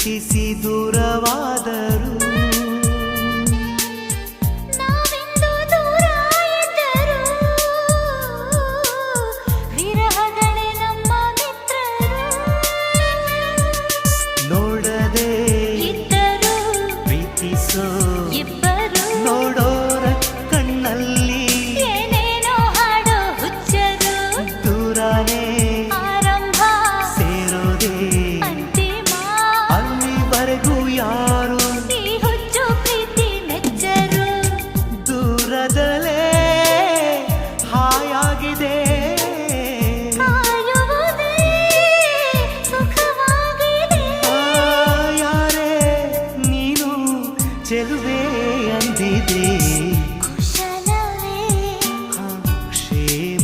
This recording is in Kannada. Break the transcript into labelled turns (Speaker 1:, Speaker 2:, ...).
Speaker 1: ಪ್ರೀತಿಸಿ ದೂರವಾದರು
Speaker 2: ನಾವೆಂದು ದೂರ ಇದ್ದರು ವಿರಹಗಳೇ ನಮ್ಮ ಮಿತ್ರರು
Speaker 1: ನೋಡದೆ
Speaker 2: ಇದ್ದರು
Speaker 1: ಪ್ರೀತಿಸೋ
Speaker 2: ಇಬ್ಬರು
Speaker 1: ನೋಡೋರ ಕಣ್ಣಲ್ಲಿ
Speaker 2: ಏನೇನೋ ಹಾಡೋ ಹುಚ್ಚರು
Speaker 1: ದೂರನೇ
Speaker 2: ಆರಂಭ
Speaker 1: ಸೇರೋದೇ
Speaker 2: ಅಂತಿಮ
Speaker 1: ಅಲ್ಲಿವರೆಗೂ ಯಾರು
Speaker 2: ಈ ಹುಚ್ಚು ಪ್ರೀತಿ ಮೆಚ್ಚರು
Speaker 1: ದೂರದಲ್ಲೇ ಹಾಯಾಗಿದೆ